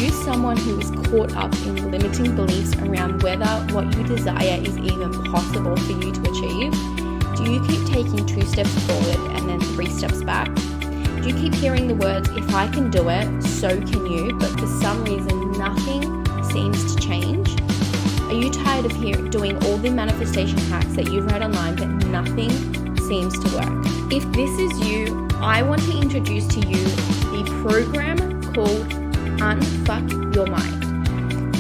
you someone who is caught up in limiting beliefs around whether what you desire is even possible for you to achieve? Do you keep taking 2 steps forward and then 3 steps back? Do you keep hearing the words, if I can do it, so can you, but for some reason nothing seems to change? Are you tired of doing all the manifestation hacks that you've read online but nothing seems to work? If this is you, I want to introduce to you the program called Unfuck Your Mind.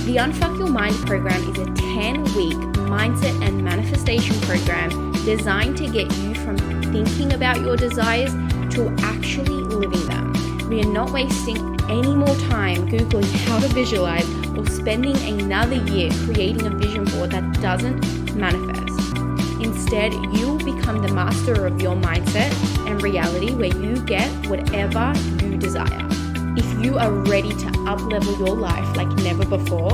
The Unfuck Your Mind program is a 10-week mindset and manifestation program designed to get you from thinking about your desires to actually living them. We are not wasting any more time Googling how to visualize or spending another year creating a vision board that doesn't manifest. Instead, you will become the master of your mindset and reality where you get whatever you desire. If you are ready to up-level your life like never before,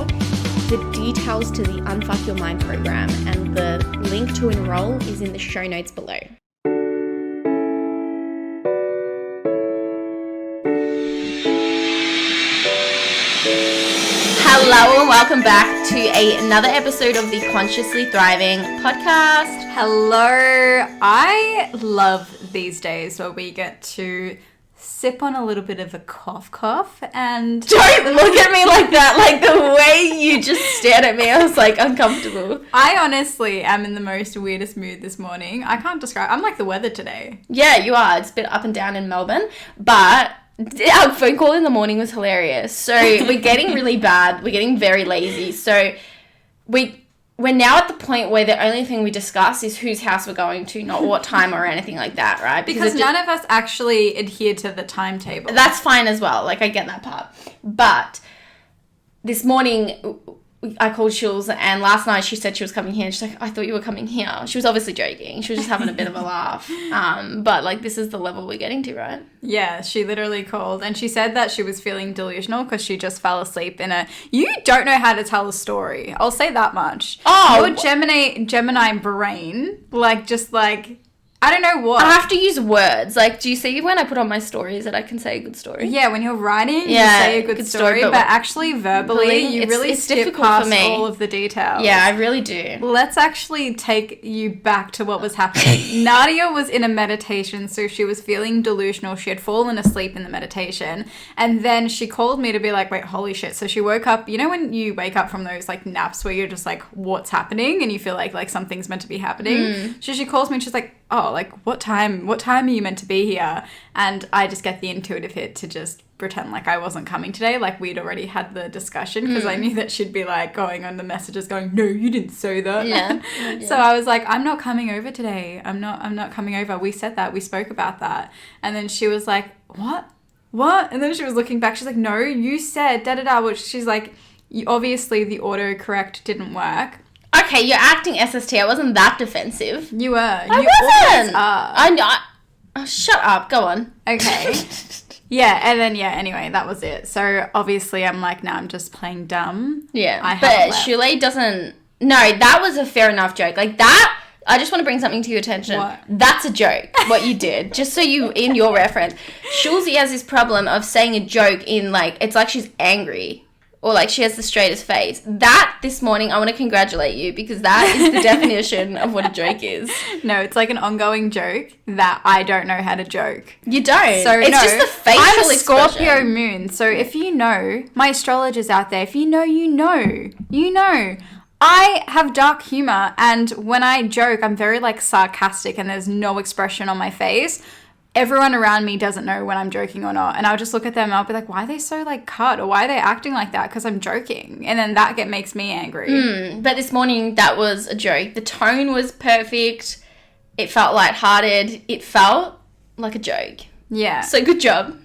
the details to the Unfuck Your Mind program and the link to enroll is in the show notes below. Hello and welcome back to another episode of the Consciously Thriving podcast. Hello. I love these days where we get to sip on a little bit of a cough and... Don't look at me like that. Like the way you just stared at me, I was like uncomfortable. I honestly am in the most weirdest mood this morning. I can't describe... I'm like the weather today. Yeah, you are. It's a bit up and down in Melbourne, but... Our phone call in the morning was hilarious. So we're getting really bad. We're getting very lazy. So we're now at the point where the only thing we discuss is whose house we're going to, not what time or anything like that, right? Because none of us actually adhere to the timetable. That's fine as well. Like, I get that part. But this morning... I called Shule, and last night she said she was coming here, and she's like, I thought you were coming here. She was obviously joking. She was just having a bit of a laugh. But, like, this is the level we're getting to, right? Yeah, she literally called, and she said that she was feeling delusional because she just fell asleep in a... You don't know how to tell a story. I'll say that much. Oh! Your Gemini brain, I don't know what. I have to use words. Like, do you see when I put on my stories that I can say a good story? Yeah, when you're writing, you say a good story, but actually verbally, you really skip past all of the details. Yeah, I really do. Let's actually take you back to what was happening. Nadia was in a meditation, so she was feeling delusional. She had fallen asleep in the meditation, and then she called me to be like, wait, holy shit. So she woke up, you know when you wake up from those like naps where you're just like, what's happening? And you feel like something's meant to be happening. So she calls me and she's like, oh, like, what time are you meant to be here? And I just get the intuitive hit to just pretend like I wasn't coming today, like we'd already had the discussion, because I knew that she'd be like going on the messages going, no, you didn't say that. Yeah. So I was like, I'm not coming over today. I'm not coming over. We said that. We spoke about that. And then she was like, what? And then she was looking back. She's like, no, you said da-da-da, which she's like, obviously the autocorrect didn't work. Okay, you're acting SST. I wasn't that defensive. You were. I wasn't. I know. Oh, shut up. Go on. Okay. Yeah, and then, anyway, that was it. So, obviously, I'm like, nah, I'm just playing dumb. Yeah, but Shule doesn't... No, that was a fair enough joke. Like, that... I just want to bring something to your attention. What? That's a joke, what you did. Just so you... In your reference. Shulzy has this problem of saying a joke in, like... It's like she's angry. Or, like, she has the straightest face. That, this morning, I want to congratulate you, because that is the definition of what a joke is. No, it's like an ongoing joke that I don't know how to joke. You don't. So, it's just the facial I'm a expression. Scorpio moon, so if you know, my astrologers out there, if you know, you know. You know. I have dark humor, and when I joke, I'm very, like, sarcastic, and there's no expression on my face. Everyone around me doesn't know when I'm joking or not. And I'll just look at them and I'll be like, why are they so like cut? Or why are they acting like that? Because I'm joking. And then that makes me angry. But this morning, that was a joke. The tone was perfect. It felt lighthearted. It felt like a joke. Yeah. So good job.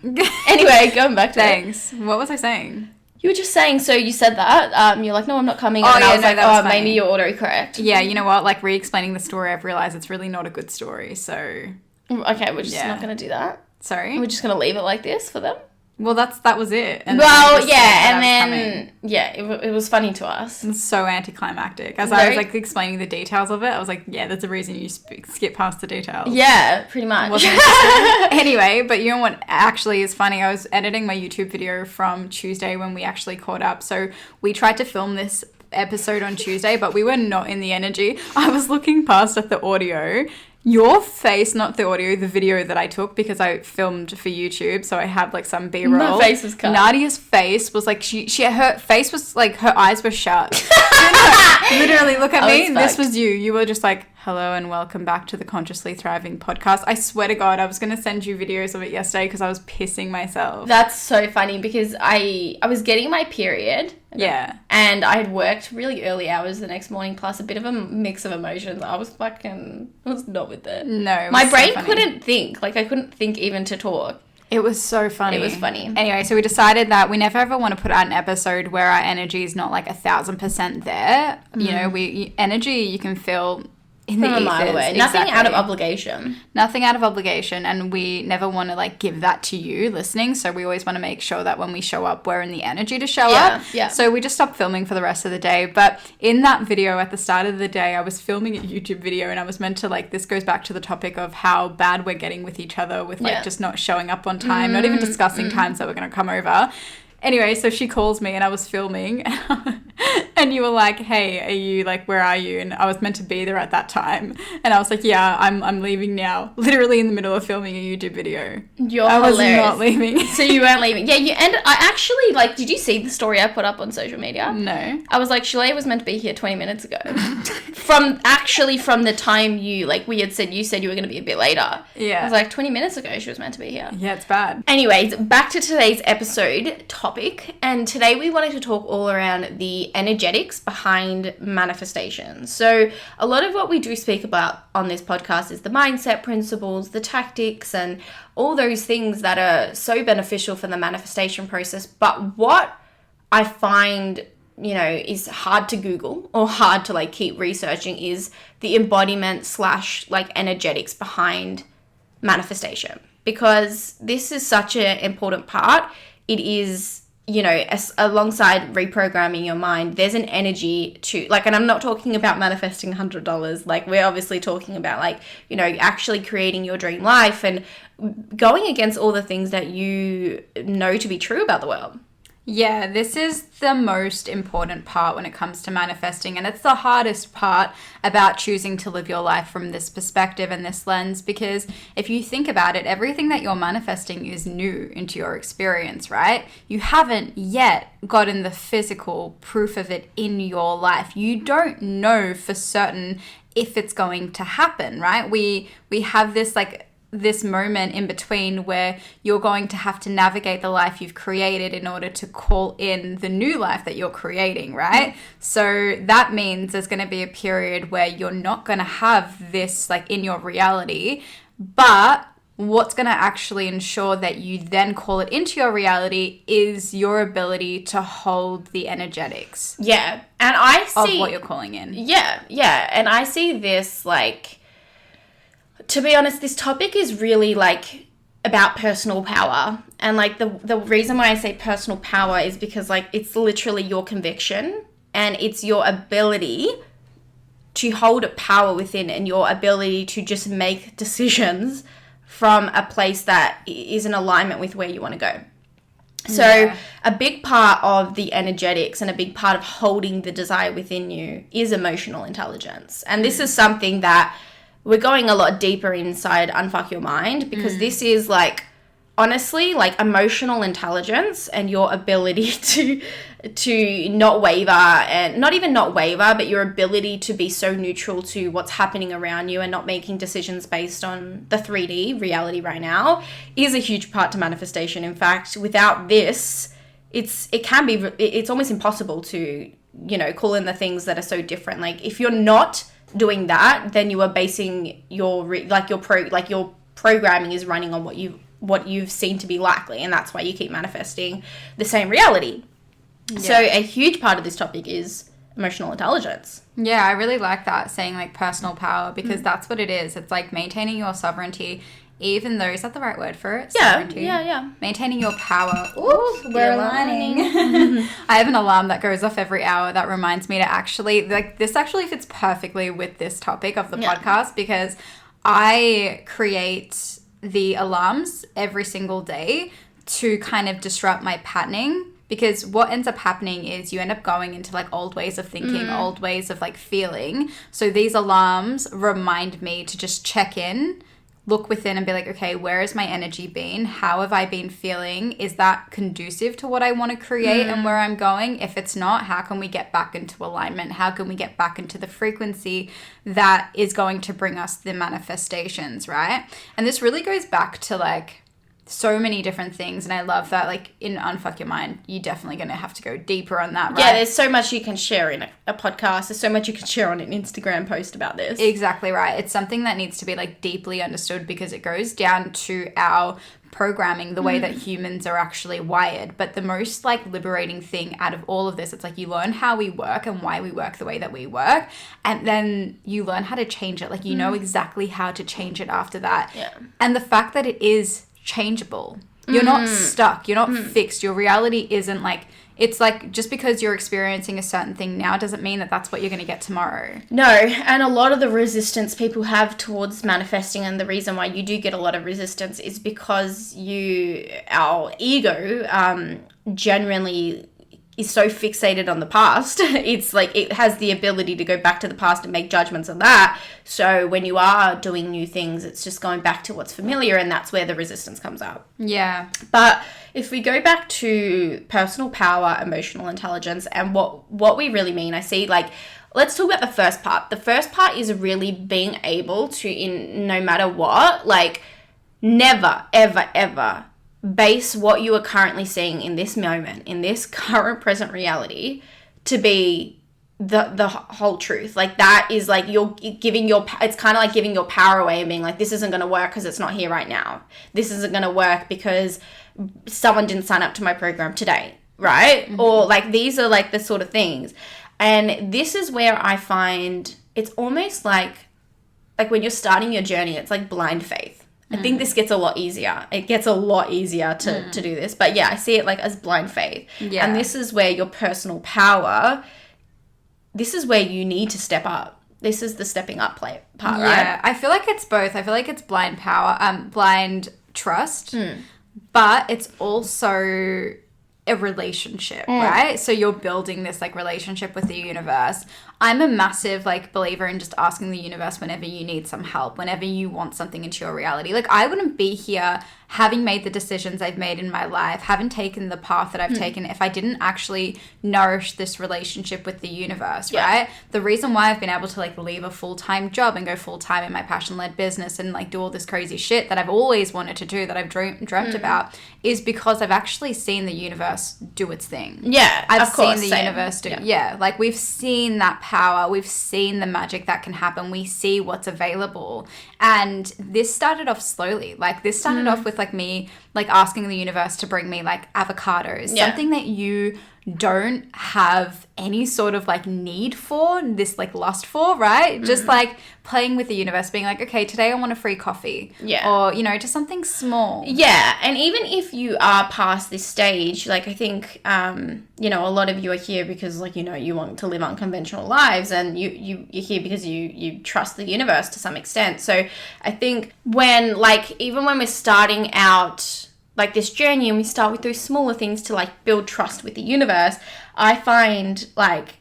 Anyway, going back to Thanks. What was I saying? You were just saying, so you said that. You're like, no, I'm not coming. And I was like, maybe you're autocorrect. Yeah, you know what? Like re-explaining the story, I've realised it's really not a good story. So... Okay, we're just not going to do that. Sorry? We're just going to leave it like this for them. Well, that was it. And and then yeah, it was funny to us. It's so anticlimactic. As I was like explaining the details of it, I was like, yeah, there's a reason you skip past the details. Yeah, pretty much. Wasn't interested. Anyway, but you know what actually is funny? I was editing my YouTube video from Tuesday when we actually caught up. So we tried to film this episode on Tuesday, but we were not in the energy. I was looking past at the audio. Your face, not the audio, the video that I took because I filmed for YouTube, so I had like some B-roll. My face was cut. Nadia's face was like her face was like her eyes were shut. Literally, look at me. This was you. You were just like, hello and welcome back to the Consciously Thriving podcast. I swear to God, I was going to send you videos of it yesterday because I was pissing myself. That's so funny because I was getting my period. Yeah. And I had worked really early hours the next morning, plus a bit of a mix of emotions. I was not with it. No. My brain couldn't think. Like, I couldn't think even to talk. It was so funny. It was funny. Anyway, so we decided that we never ever want to put out an episode where our energy is not like 1,000% there. Mm. You know, energy you can feel in the ethers. Mile away. Nothing out of obligation. Nothing out of obligation, and we never want to like give that to you listening. So we always want to make sure that when we show up, we're in the energy to show up. Yeah. So we just stopped filming for the rest of the day. But in that video at the start of the day, I was filming a YouTube video, and I was meant to like, this goes back to the topic of how bad we're getting with each other with like just not showing up on time, not even discussing times that we're going to come over. Anyway, so she calls me and I was filming and you were like, hey, are you like, where are you? And I was meant to be there at that time. And I was like, yeah, I'm leaving now. Literally in the middle of filming a YouTube video. I was not leaving. So you weren't leaving. Yeah, I actually, like, did you see the story I put up on social media? No. I was like, Shule was meant to be here 20 minutes ago. from the time you said you were going to be a bit later. Yeah. I was like, 20 minutes ago she was meant to be here. Yeah, it's bad. Anyways, back to today's episode topic. And today we wanted to talk all around the energetics behind manifestation. So a lot of what we do speak about on this podcast is the mindset principles, the tactics, and all those things that are so beneficial for the manifestation process. But what I find, you know, is hard to Google or hard to like keep researching is the embodiment / like energetics behind manifestation, because this is such an important part. It is, you know, alongside reprogramming your mind, there's an energy to, like, and I'm not talking about manifesting $100. Like, we're obviously talking about, like, you know, actually creating your dream life and going against all the things that you know to be true about the world. Yeah, this is the most important part when it comes to manifesting, and it's the hardest part about choosing to live your life from this perspective and this lens, because if you think about it, everything that you're manifesting is new into your experience, right? You haven't yet gotten the physical proof of it in your life. You don't know for certain if it's going to happen, right? We have this like this moment in between where you're going to have to navigate the life you've created in order to call in the new life that you're creating, right? So that means there's going to be a period where you're not going to have this like in your reality, but what's going to actually ensure that you then call it into your reality is your ability to hold the energetics. Yeah. And I see of what you're calling in. Yeah. And I see this like, to be honest, this topic is really like about personal power. And like the reason why I say personal power is because like it's literally your conviction and it's your ability to hold a power within and your ability to just make decisions from a place that is in alignment with where you want to go. So a big part of the energetics and a big part of holding the desire within you is emotional intelligence. And this is something that we're going a lot deeper inside Unfuck Your Mind, because this is like, honestly, like emotional intelligence and your ability to not waver, and not even not waver, but your ability to be so neutral to what's happening around you and not making decisions based on the 3D reality right now is a huge part to manifestation. In fact, without this, it's almost impossible to, you know, call in the things that are so different. Like if you're not doing that, then you are basing your programming is running on what you've seen to be likely, and that's why you keep manifesting the same reality. Yeah. So a huge part of this topic is emotional intelligence. Yeah, I really like that, saying like personal power, because that's what it is. It's like maintaining your sovereignty, even though, is that the right word for it? Yeah, sovereignty? yeah. Maintaining your power. Ooh, we're aligning. I have an alarm that goes off every hour that reminds me to actually, like, this actually fits perfectly with this topic of the podcast, because I create the alarms every single day to kind of disrupt my patterning. Because what ends up happening is you end up going into like old ways of thinking, old ways of like feeling. So these alarms remind me to just check in, look within and be like, okay, where has my energy been? How have I been feeling? Is that conducive to what I want to create and where I'm going? If it's not, how can we get back into alignment? How can we get back into the frequency that is going to bring us the manifestations, right? And this really goes back to like so many different things, and I love that, like, in Unfuck Your Mind, you're definitely going to have to go deeper on that, right? Yeah, there's so much you can share in a podcast. There's so much you can share on an Instagram post about this. Exactly right. It's something that needs to be, like, deeply understood, because it goes down to our programming, the way that humans are actually wired. But the most, like, liberating thing out of all of this, it's like you learn how we work and why we work the way that we work, and then you learn how to change it. Like, you know exactly how to change it after that. Yeah. And the fact that it is changeable. You're not stuck. You're not fixed. Your reality isn't like, it's like, just because you're experiencing a certain thing now doesn't mean that that's what you're going to get tomorrow. No, and a lot of the resistance people have towards manifesting, and the reason why you do get a lot of resistance, is because our ego genuinely is so fixated on the past. It's like it has the ability to go back to the past and make judgments on that. So when you are doing new things, it's just going back to what's familiar, and that's where the resistance comes up. Yeah. But if we go back to personal power, emotional intelligence, and what we really mean, I see, like, let's talk about the first part. The first part is really being able to, in no matter what, like, never, ever, ever base what you are currently seeing in this moment, in this current present reality, to be the whole truth. Like, that is like you're giving it's kind of like giving your power away and being like, this isn't going to work because it's not here right now. This isn't going to work because someone didn't sign up to my program today, right? Or like, these are like the sort of things. And this is where I find it's almost like when you're starting your journey, it's like blind faith. I think this gets a lot easier. It gets a lot easier to do this. But yeah, I see it like as blind faith. Yeah. And this is where your personal power, this is where you need to step up. This is the stepping up part, right? Yeah, I feel like it's both. I feel like it's blind power, blind trust, but it's also a relationship, right? So you're building this like relationship with the universe. I'm a massive like believer in just asking the universe whenever you need some help, whenever you want something into your reality. Like, I wouldn't be here having made the decisions I've made in my life, having taken the path that I've taken, if I didn't actually nourish this relationship with the universe, right? The reason why I've been able to like leave a full-time job and go full-time in my passion-led business and like do all this crazy shit that I've always wanted to do, that I've dreamt about, is because I've actually seen the universe do its thing. Yeah, I've of course, seen the universe do, like we've seen that power, we've seen the magic that can happen, we see what's available. And this started off slowly. Like, this started off with like me like asking the universe to bring me like avocados, something that you don't have any sort of like need for, this like lust for, right? Just like playing with the universe, being like, okay, today I want a free coffee, or you know, just something small. And even if you are past this stage, like, I think you know, a lot of you are here because, like, you know, you want to live unconventional lives, and you're here because you trust the universe to some extent. So I think when, like, even when we're starting out like this journey and we start with those smaller things to like build trust with the universe, I find like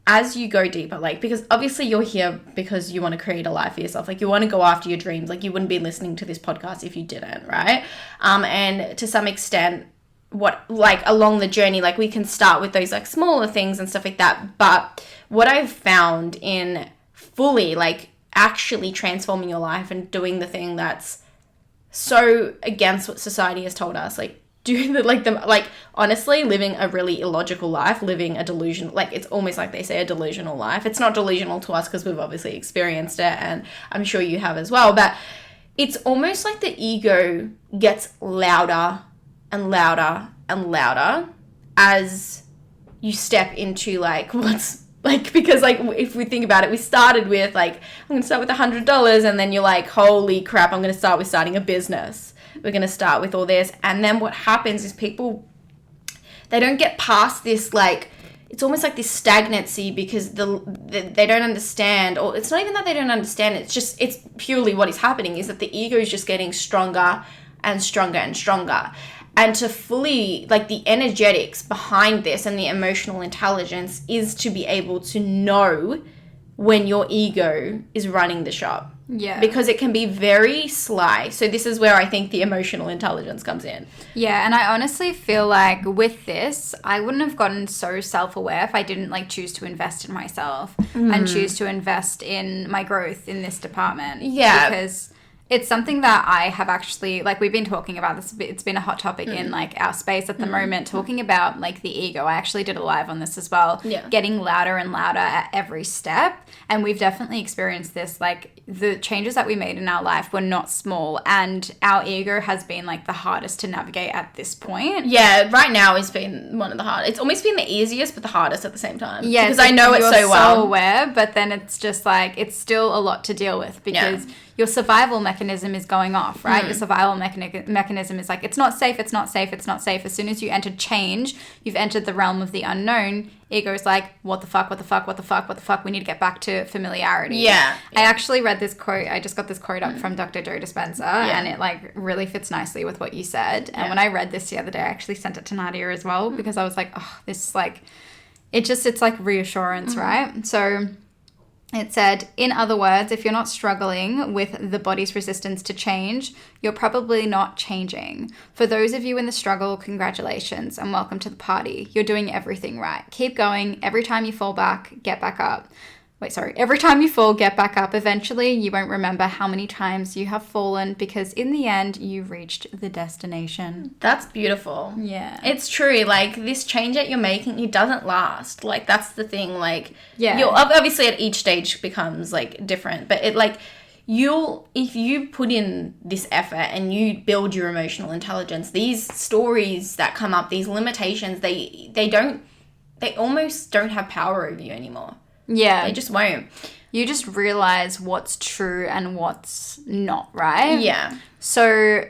as you go deeper, like, because obviously you're here because you want to create a life for yourself, like you want to go after your dreams, like you wouldn't be listening to this podcast if you didn't, right? And to some extent, what, like, along the journey, like, we can start with those like smaller things and stuff like that, but what I've found in fully like actually transforming your life and doing the thing that's so against what society has told us, like doing honestly living a really illogical life, living a delusion, like it's almost like they say a delusional life. It's not delusional to us because we've obviously experienced it, and I'm sure you have as well, but it's almost like the ego gets louder and louder and louder as you step into like what's like, because like if we think about it, we started with like, I'm going to start with $100, and then you're like, holy crap, I'm going to start with starting a business. We're going to start with all this. And then what happens is people, they don't get past this, like, it's almost like this stagnancy because they don't understand, or it's not even that they don't understand, it's purely what is happening is that the ego is just getting stronger and stronger and stronger. And to fully, like, the energetics behind this and the emotional intelligence is to be able to know when your ego is running the shop. Yeah. Because it can be very sly. So this is where I think the emotional intelligence comes in. Yeah, and I honestly feel like with this, I wouldn't have gotten so self-aware if I didn't, like, choose to invest in myself and choose to invest in my growth in this department. Yeah. Because it's something that I have actually, like, we've been talking about this. It's been a hot topic in, like, our space at the moment, talking about, like, the ego. I actually did a live on this as well. Yeah. Getting louder and louder at every step. And we've definitely experienced this. Like, the changes that we made in our life were not small. And our ego has been, like, the hardest to navigate at this point. Yeah, right now has been one of the hardest. It's almost been the easiest, but the hardest at the same time. Yeah. Because I know it so well. You're so aware, but then it's just, like, it's still a lot to deal with because... Yeah. Your survival mechanism is going off, right? Your survival mechanism is like, it's not safe, it's not safe, it's not safe. As soon as you enter change, you've entered the realm of the unknown. Ego is like, what the fuck, what the fuck, what the fuck, what the fuck? We need to get back to familiarity. Yeah. I actually read this quote. I just got this quote up from Dr. Joe Dispenza, and it, like, really fits nicely with what you said. And when I read this the other day, I actually sent it to Nadia as well because I was like, oh, this, like, it's like reassurance, right? So... It said, in other words, if you're not struggling with the body's resistance to change, you're probably not changing. For those of you in the struggle, congratulations and welcome to the party. You're doing everything right. Keep going. Every time you fall back, get back up. Every time you fall, get back up. Eventually, you won't remember how many times you have fallen because in the end, you've reached the destination. That's beautiful. Yeah. It's true. Like, this change that you're making, it doesn't last. Like, that's the thing. Like, you're obviously at each stage becomes, like, different. But it, like, if you put in this effort and you build your emotional intelligence, these stories that come up, these limitations, they almost don't have power over you anymore. Yeah. They just won't. You just realize what's true and what's not, right? Yeah. So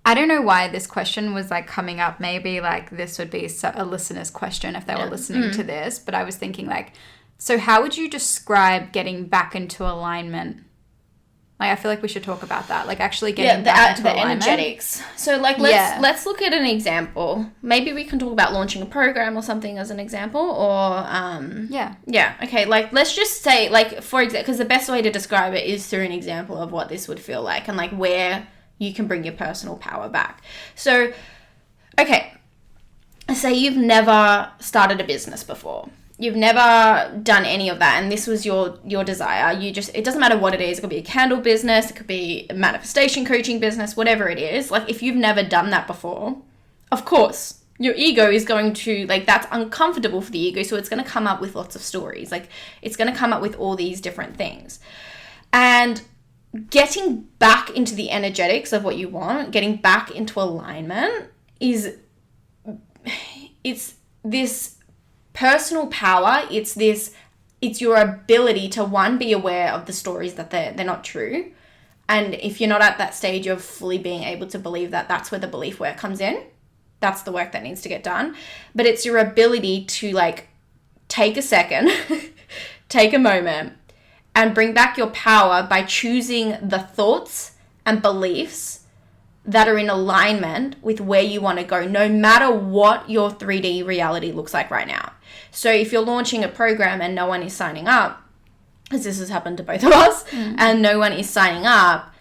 I don't know why this question was, like, coming up. Maybe, like, this would be a listener's question if they were listening to this. But I was thinking, like, so how would you describe getting back into alignment? Like, I feel like we should talk about that. Like, actually getting back into alignment. The energetics. So, like, let's look at an example. Maybe we can talk about launching a program or something as an example, or yeah. Okay, like, let's just say, like, for example, because the best way to describe it is through an example of what this would feel like and, like, where you can bring your personal power back. So, okay, say you've never started a business before. You've never done any of that, and this was your desire. It doesn't matter what it is. It could be a candle business, it could be a manifestation coaching business, whatever it is. Like, if you've never done that before, of course, your ego is going to, like, that's uncomfortable for the ego, so it's going to come up with lots of stories. Like, it's going to come up with all these different things. And getting back into the energetics of what you want, getting back into alignment it's this personal power. It's your ability to, one, be aware of the stories that they're not true. And if you're not at that stage of fully being able to believe that, that's where the belief work comes in. That's the work that needs to get done. But it's your ability to, like, take a second, take a moment, and bring back your power by choosing the thoughts and beliefs that are in alignment with where you want to go, no matter what your 3D reality looks like right now. So if you're launching a program and no one is signing up, because this has happened to both of us, and no one is signing up,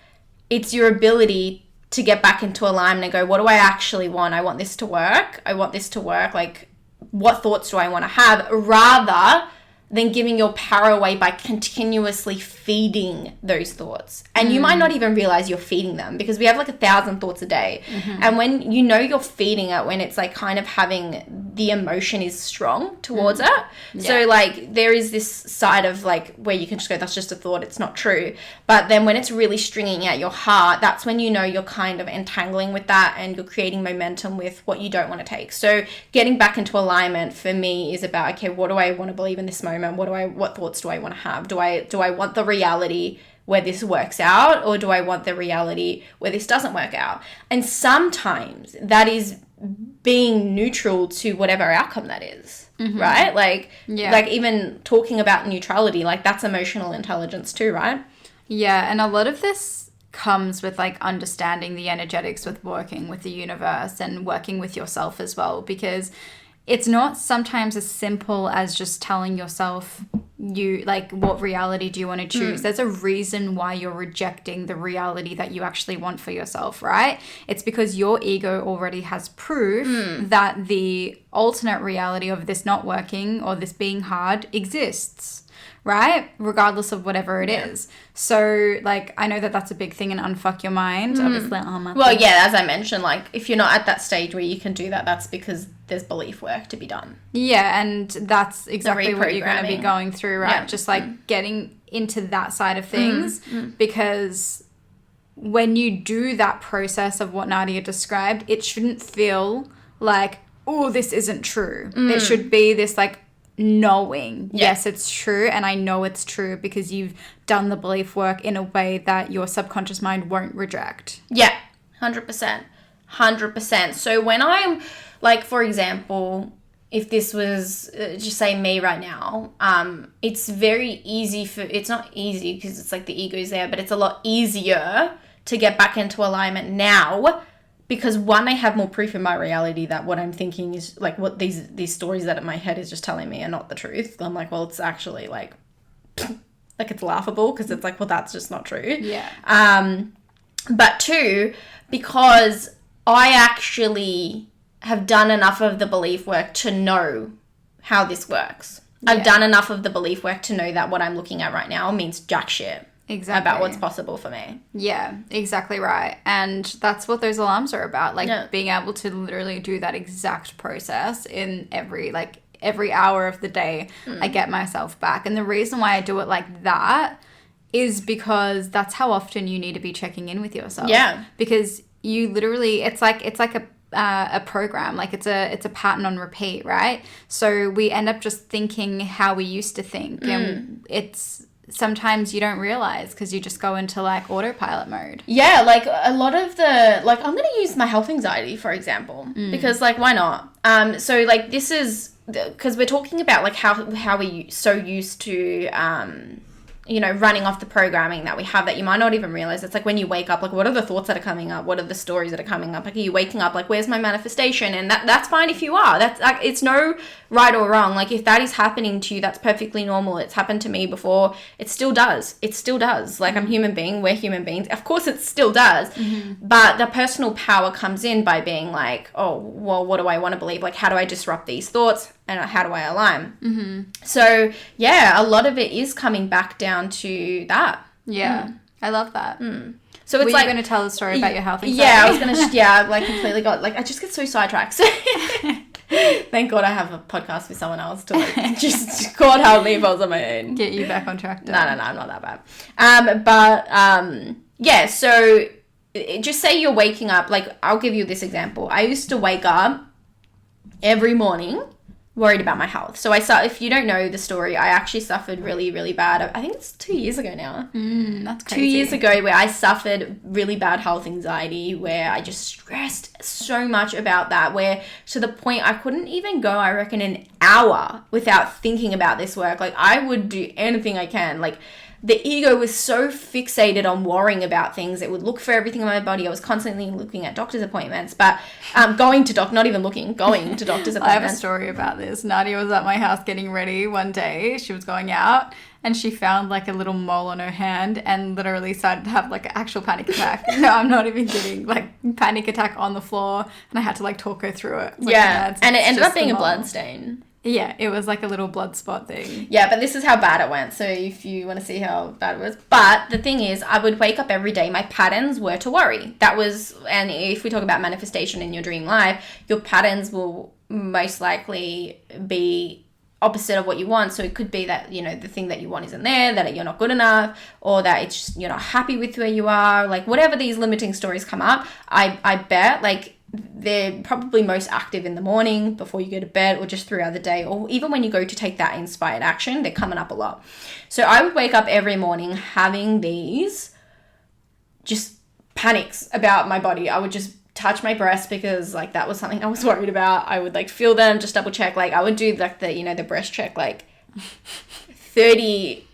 it's your ability to get back into alignment and go, what do I actually want? I want this to work. I want this to work. Like, what thoughts do I want to have? Rather than giving your power away by continuously feeding those thoughts. And you might not even realize you're feeding them, because we have, like, 1,000 thoughts a day. And when you know you're feeding it, when it's, like, kind of having the emotion is strong towards it. Yeah. So, like, there is this side of, like, where you can just go, that's just a thought, it's not true. But then when it's really stringing out your heart, that's when you know you're kind of entangling with that and you're creating momentum with what you don't want to take. So getting back into alignment for me is about, okay, what do I want to believe in this moment? What thoughts do I want to have? Do I want the reality where this works out, or do I want the reality where this doesn't work out? And sometimes that is being neutral to whatever outcome that is, right? Like, like even talking about neutrality, like that's emotional intelligence too, right? Yeah, and a lot of this comes with like understanding the energetics with working with the universe and working with yourself as well, because it's not sometimes as simple as just telling yourself you like what reality do you want to choose. There's a reason why you're rejecting the reality that you actually want for yourself, right? It's because your ego already has proof that the alternate reality of this not working or this being hard exists, right? Regardless of whatever it is. So, like, I know that that's a big thing in Unfuck Your Mind. Obviously, well, yeah, as I mentioned, like, if you're not at that stage where you can do that, that's because there's belief work to be done. Yeah, and that's exactly what you're going to be going through, right? Yeah. Just, like, getting into that side of things because when you do that process of what Nadia described, it shouldn't feel like, oh, this isn't true. It should be this, like, knowing, yes, it's true, and I know it's true because you've done the belief work in a way that your subconscious mind won't reject. Yeah, 100%. 100%. So when I'm, like, for example, if this was, just say me right now, it's very easy it's not easy because it's like the ego's there, but it's a lot easier to get back into alignment now because one, I have more proof in my reality that what I'm thinking is like what these stories that in my head is just telling me are not the truth. I'm like, well, it's actually like it's laughable because it's like, well, that's just not true. Yeah. But two, because I actually have done enough of the belief work to know how this works. I've done enough of the belief work to know that what I'm looking at right now means jack shit. Exactly. About what's possible for me. Yeah, exactly right. And that's what those alarms are about. Like being able to literally do that exact process in every hour of the day. I get myself back. And the reason why I do it like that is because that's how often you need to be checking in with yourself. Yeah. Because you literally, it's like a program, like it's a pattern on repeat, right? So we end up just thinking how we used to think, and it's sometimes you don't realize because you just go into like autopilot mode. Yeah, like a lot of the, like I'm going to use my health anxiety, for example, because like, why not? So like this is, because we're talking about like how we so used to, you know, running off the programming that we have that you might not even realize. It's like when you wake up, like what are the thoughts that are coming up? What are the stories that are coming up? Like are you waking up like, where's my manifestation? And that's fine if you are. That's like, it's no right or wrong. Like if that is happening to you, that's perfectly normal. It's happened to me before. It still does. It still does. Like I'm human being. We're human beings. Of course it still does. But the personal power comes in by being like, oh, well, what do I want to believe? Like how do I disrupt these thoughts? And how do I align? So, yeah, a lot of it is coming back down to that. Yeah. I love that. So it's Were like... you going to tell the story about your health anxiety? Yeah, I was going to... like completely got... Like, I just get so sidetracked. Thank God I have a podcast with someone else to, like, just God help me if I was on my own. Get you back on track. No, I'm not that bad. Yeah, so just say you're waking up. Like, I'll give you this example. I used to wake up every morning worried about my health. So if you don't know the story, I actually suffered really, really bad. I think it's 2 years ago now. That's crazy. 2 years ago where I suffered really bad health anxiety, where I just stressed so much about that, where to the point I couldn't even go, I reckon, an hour without thinking about this work. Like I would do anything I can. Like the ego was so fixated on worrying about things. It would look for everything in my body. I was constantly looking at doctor's appointments, but going to doctor's appointments. I have a story about this. Nadia was at my house getting ready one day. She was going out and she found like a little mole on her hand and literally started to have like an actual panic attack. No, I'm not even kidding. Like panic attack on the floor, and I had to like talk her through it. Like, and it ended up being a blood stain. Yeah, it was like a little blood spot thing. Yeah, but this is how bad it went. So if you want to see how bad it was. But the thing is, I would wake up every day. My patterns were to worry. And if we talk about manifestation in your dream life, your patterns will most likely be opposite of what you want. So it could be that, you know, the thing that you want isn't there, that you're not good enough, or that it's just, you're not happy with where you are. Like whatever these limiting stories come up, I bet like they're probably most active in the morning before you go to bed, or just throughout the day, or even when you go to take that inspired action, they're coming up a lot. So I would wake up every morning having these just panics about my body. I would just touch my breasts because like that was something I was worried about. I would like feel them, just double check. Like I would do like the, you know, the breast check like 30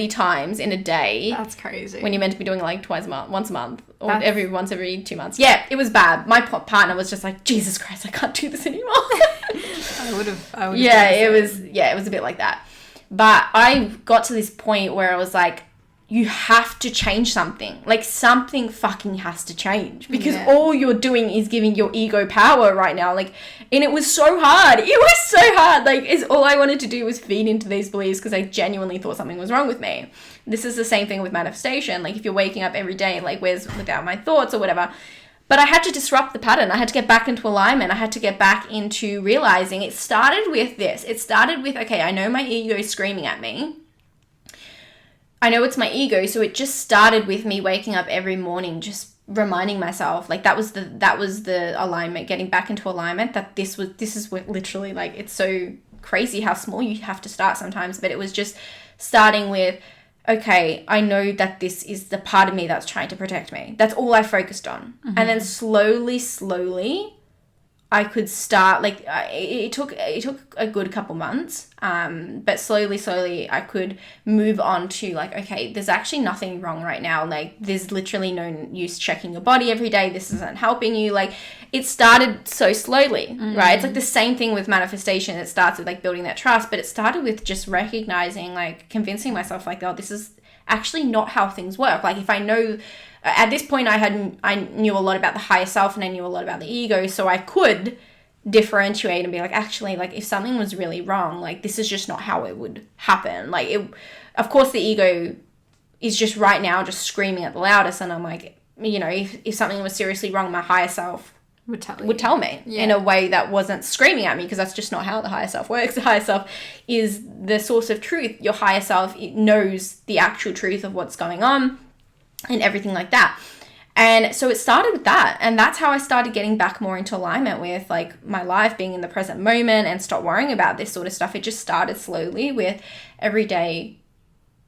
times in a day. That's crazy. When you're meant to be doing it like once a month or once every 2 months. Yeah, it was bad. My partner was just like, Jesus Christ, I can't do this anymore. I would have. Yeah, it was a bit like that. But I got to this point where I was like, you have to change something. Like something fucking has to change because all you're doing is giving your ego power right now. Like, and it was so hard. It was so hard. Like, all I wanted to do was feed into these beliefs because I genuinely thought something was wrong with me. This is the same thing with manifestation. Like if you're waking up every day, like where's without my thoughts or whatever. But I had to disrupt the pattern. I had to get back into alignment. I had to get back into realizing it started with this. It started with, okay, I know my ego is screaming at me. I know it's my ego, so it just started with me waking up every morning, just reminding myself, like that was the alignment, getting back into alignment. That this is what literally, like, it's so crazy how small you have to start sometimes. But it was just starting with, okay, I know that this is the part of me that's trying to protect me. That's all I focused on, and then slowly. I could start, like, it took a good couple months, but slowly I could move on to, like, okay, there's actually nothing wrong right now. Like, there's literally no use checking your body every day. This isn't helping you. Like, it started so slowly, right? It's like the same thing with manifestation. It starts with, like, building that trust, but it started with just recognizing, like, convincing myself, like, oh, this is actually not how things work. Like, if I know... At this point, I knew a lot about the higher self and I knew a lot about the ego, so I could differentiate and be like, actually, like, if something was really wrong, like, this is just not how it would happen. Like, of course, the ego is just right now just screaming at the loudest, and I'm like, you know, if something was seriously wrong, my higher self would tell me in a way that wasn't screaming at me, because that's just not how the higher self works. The higher self is the source of truth. Your higher self, it knows the actual truth of what's going on and everything like that. And so it started with that. And that's how I started getting back more into alignment with, like, my life, being in the present moment, and stop worrying about this sort of stuff. It just started slowly with every day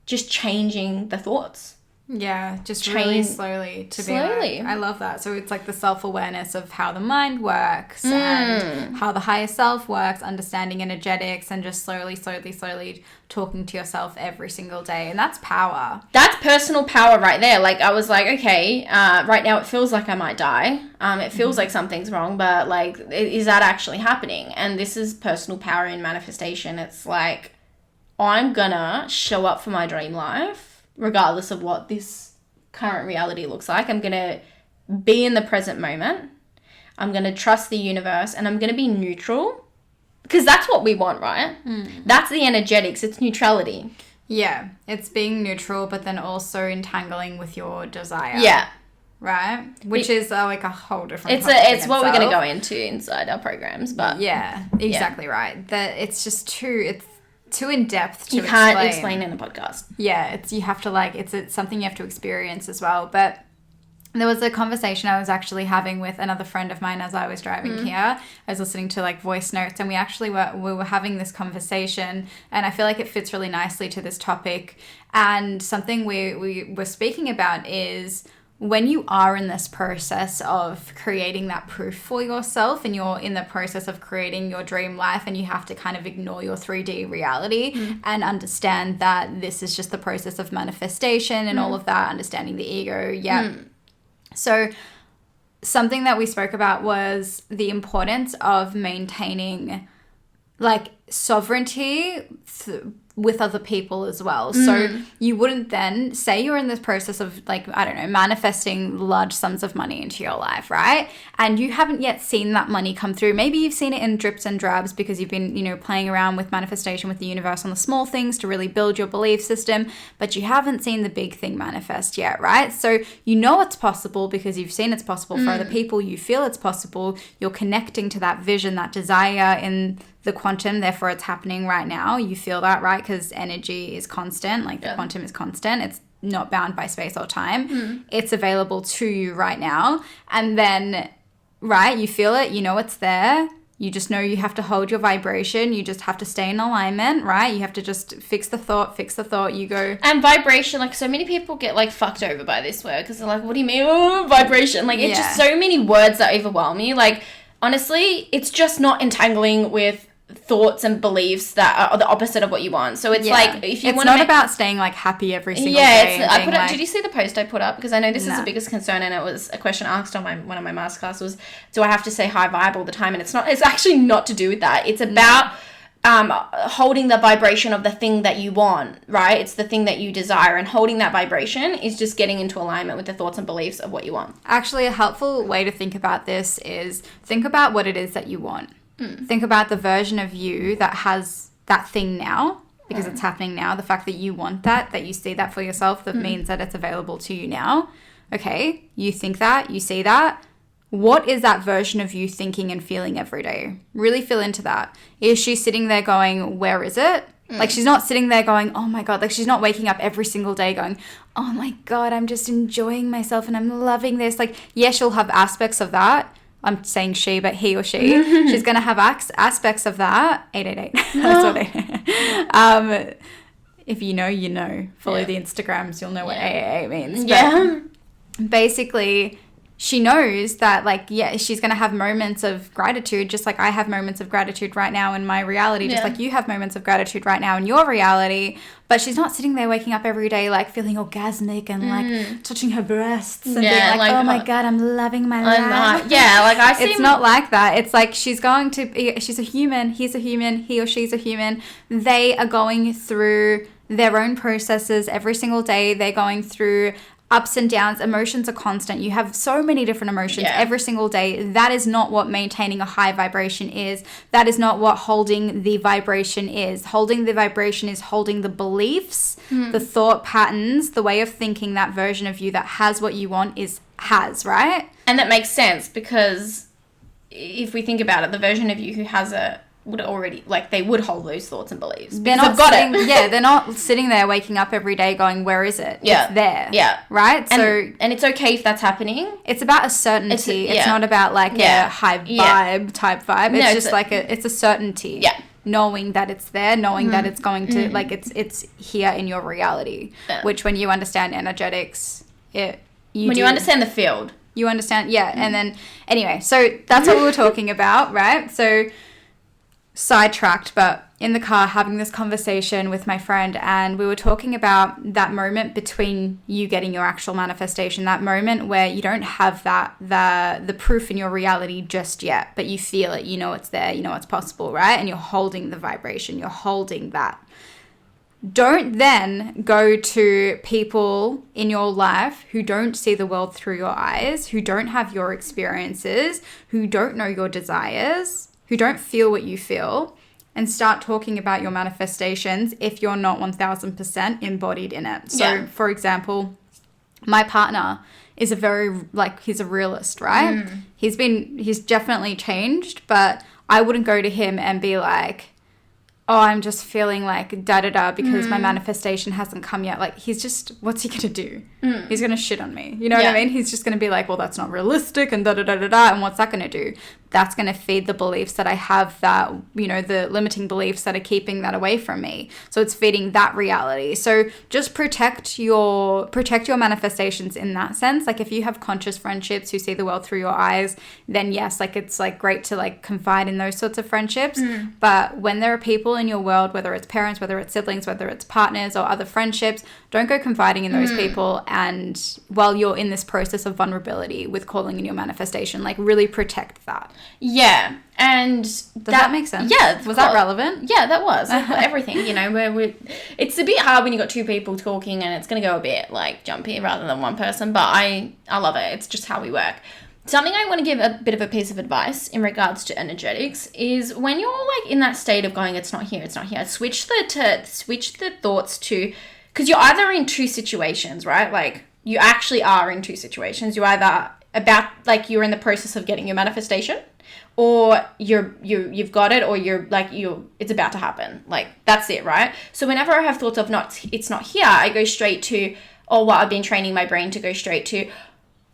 just changing the thoughts. Yeah, just really slowly to be like, I love that. So it's like the self-awareness of how the mind works and how the higher self works, understanding energetics, and just slowly talking to yourself every single day. And that's power. That's personal power right there. Like, I was like, okay, right now it feels like I might die. It feels like something's wrong, but, like, is that actually happening? And this is personal power in manifestation. It's like, I'm gonna show up for my dream life regardless of what this current reality looks like. I'm going to be in the present moment. I'm going to trust the universe, and I'm going to be neutral, because that's what we want, right? That's the energetics. It's neutrality. Yeah. It's being neutral, but then also entangling with your desire. Yeah. Right? Which is like a whole different It's what we're going to go into inside our programs, but yeah, exactly right. That it's just too in depth to you can't explain in a podcast. Yeah, you have to, like, it's something you have to experience as well. But there was a conversation I was actually having with another friend of mine as I was driving here. I was listening to, like, voice notes, and we actually were having this conversation, and I feel like it fits really nicely to this topic. And something we were speaking about is, when you are in this process of creating that proof for yourself, and you're in the process of creating your dream life, and you have to kind of ignore your 3D reality and understand that this is just the process of manifestation and all of that, understanding the ego. So something that we spoke about was the importance of maintaining, like, sovereignty with other people as well. So you wouldn't then say you're in this process of, like, I don't know, manifesting large sums of money into your life, right? And you haven't yet seen that money come through. Maybe you've seen it in drips and drabs because you've been, you know, playing around with manifestation with the universe on the small things to really build your belief system, but you haven't seen the big thing manifest yet, right? So you know it's possible because you've seen it's possible for other people. You feel it's possible. You're connecting to that vision, that desire in the quantum, therefore it's happening right now. You feel that, right? Because energy is constant, like the quantum is constant. It's not bound by space or time. It's available to you right now. And then, right, you feel it, you know it's there. You just know you have to hold your vibration. You just have to stay in alignment, right? You have to just fix the thought. You go. And vibration, like so many people get like fucked over by this word because they're like, what do you mean? Oh, vibration. Like it's just so many words that overwhelm me. Like honestly, it's just not entangling with thoughts and beliefs that are the opposite of what you want. So it's like if you want to, it's not about staying like happy every single day. I put up. Did you see the post I put up? Because I know this is the biggest concern, and it was a question asked on one of my masterclass was, do I have to say high vibe all the time? And it's not. It's actually not to do with that. It's about holding the vibration of the thing that you want, right? It's the thing that you desire, and holding that vibration is just getting into alignment with the thoughts and beliefs of what you want. Actually, a helpful way to think about this is think about what it is that you want. Think about the version of you that has that thing now, because it's happening now. The fact that you want that you see that for yourself, that means that it's available to you now. Okay, you think that, you see that. What is that version of you thinking and feeling every day? Really feel into that. Is she sitting there going, where is it? Like she's not sitting there going, oh my God, like she's not waking up every single day going, oh my God, I'm just enjoying myself and I'm loving this. Like, yes, she'll have aspects of that. I'm saying she, but he or she. She's going to have aspects of that. 888. That's what if you know, you know. Follow the Instagrams. You'll know what 888 means. But basically, she knows that, like, she's going to have moments of gratitude, just like I have moments of gratitude right now in my reality, just like you have moments of gratitude right now in your reality. But she's not sitting there waking up every day, like, feeling orgasmic and, like, touching her breasts and being like, oh, my God, I'm loving my life. It's not like that. It's like she's going to be, she's a human, he's a human, he or she's a human. They are going through their own processes every single day. They're going through ups and downs. Emotions are constant. You have so many different emotions every single day. That is not what maintaining a high vibration is. That is not what holding the vibration is. Holding the vibration is holding the beliefs, the thought patterns, the way of thinking, that version of you that has what you want has, right? And that makes sense because if we think about it, the version of you who has it would already, like, they would hold those thoughts and beliefs. They're not they're not sitting there waking up every day going, where is it? Yeah. It's there. Yeah. Right? And it's okay if that's happening. It's about a certainty. It's not about, like, a high vibe type vibe. It's just like it's a certainty. Yeah. Knowing that it's there, knowing that it's going to, like, it's here in your reality. Yeah. Which when you understand energetics, you understand the field. You understand, and then, anyway, so that's what we were talking about, right? So, sidetracked, but in the car having this conversation with my friend, and we were talking about that moment between you getting your actual manifestation, that moment where you don't have the proof in your reality just yet, but you feel it, you know it's there, you know it's possible, right? And you're holding the vibration, you're holding that. Don't then go to people in your life who don't see the world through your eyes, who don't have your experiences, who don't know your desires, who don't feel what you feel, and start talking about your manifestations if you're not 1000% embodied in it. So, for example, my partner is he's a realist, right? He's definitely changed, but I wouldn't go to him and be like, oh, I'm just feeling like da-da-da because my manifestation hasn't come yet. Like, what's he going to do? He's going to shit on me. You know what I mean? He's just going to be like, well, that's not realistic and da-da-da-da-da. And what's that going to do? That's going to feed the beliefs that I have that, you know, the limiting beliefs that are keeping that away from me. So it's feeding that reality. So just protect your manifestations in that sense. Like, if you have conscious friendships who see the world through your eyes, then yes, like, it's like great to like confide in those sorts of friendships. But when there are people in your world, whether it's parents, whether it's siblings, whether it's partners or other friendships, don't go confiding in those people. And while you're in this process of vulnerability with calling in your manifestation, like, really protect that. Yeah. And does that make sense? Yeah. Was that relevant? Yeah, that was. Everything, you know, it's a bit hard when you got two people talking and it's going to go a bit like jumpy rather than one person, but I love it. It's just how we work. Something I want to give a bit of a piece of advice in regards to energetics is when you're like in that state of going, it's not here, switch the thoughts to, because you're either in two situations, right? Like, you actually are in two situations. You're either you're in the process of getting your manifestation, or you've got it, or it's about to happen. Like, that's it, right? So whenever I have thoughts of it's not here, I go straight to, I've been training my brain to go straight to,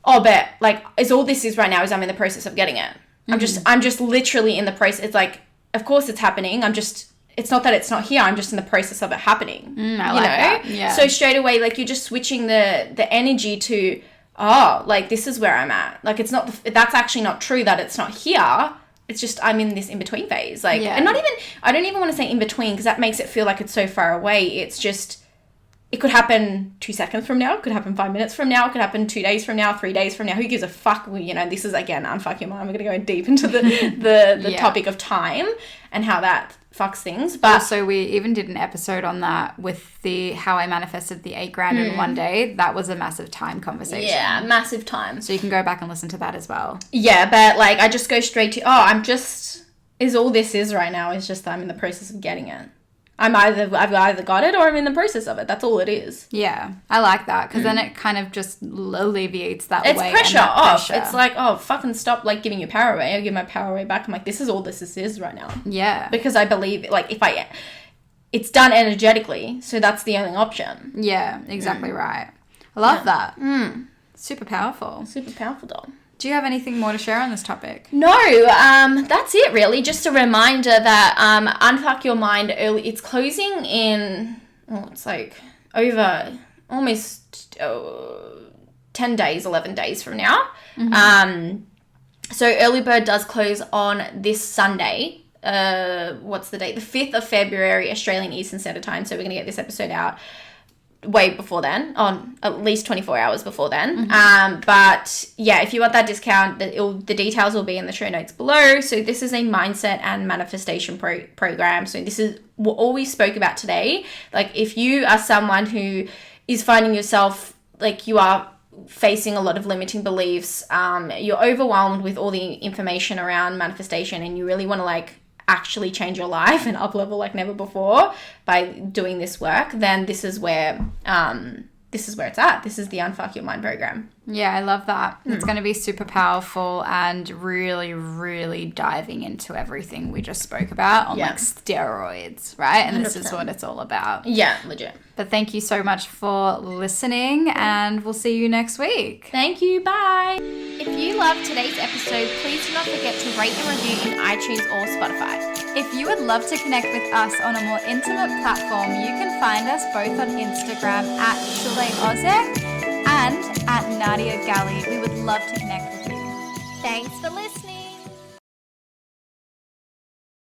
but like, all this is right now is I'm in the process of getting it. I'm just literally in the process. It's like, of course it's happening. It's not that it's not here. I'm just in the process of it happening. I like that. Yeah. So straight away, like, you're just switching the energy to, oh, like, this is where I'm at. Like, it's not, that's actually not true that it's not here. It's just, I'm in this in-between phase. Like, and I don't even want to say in-between, because that makes it feel like it's so far away. It's just, it could happen 2 seconds from now. It could happen 5 minutes from now. It could happen 2 days from now, 3 days from now. Who gives a fuck? This is, again, unfuck your mind. We're going to go deep into the topic of time and how that fucks things. But also, we even did an episode on that with the how I manifested the 8 grand in one day. That was a massive time conversation. Yeah, massive time. So you can go back and listen to that as well. Yeah, but like, I just go straight to, all this is right now is just that I'm in the process of getting it. I've either got it or I'm in the process of it. That's all it is. Yeah, I like that, because then it kind of just alleviates that weight. It's pressure off. It's like, oh, fucking stop, like, giving your power away. I give my power away back. I'm like, this is all this is right now. Yeah. Because I believe, like, it's done energetically, so that's the only option. Yeah, exactly right. I love that. Super powerful. Super powerful, doll. Do you have anything more to share on this topic? No, that's it really. Just a reminder that Unfuck Your Mind early. It's closing in, it's like over almost 10 days, 11 days from now. So early bird does close on this Sunday. What's the date? The 5th of February, Australian Eastern Standard Time. So we're going to get this episode out way before then, on at least 24 hours before then. But yeah, if you want that discount, the details will be in the show notes below. So this is a mindset and manifestation program. So this is all we spoke about today. Like, if you are someone who is finding yourself, like, you are facing a lot of limiting beliefs, you're overwhelmed with all the information around manifestation, and you really want to, like, actually change your life and up level like never before by doing this work, then this is where it's at. This is the Unfuck Your Mind program. Yeah, I love that. It's going to be super powerful and really, really diving into everything we just spoke about on like steroids, right? And 100%. This is what it's all about. Yeah, legit. But thank you so much for listening, and we'll see you next week. Thank you. Bye. If you loved today's episode, please do not forget to rate and review in iTunes or Spotify. If you would love to connect with us on a more intimate platform, you can find us both on Instagram at Shule and at Nadia Galley. We would love to connect with you. Thanks for listening.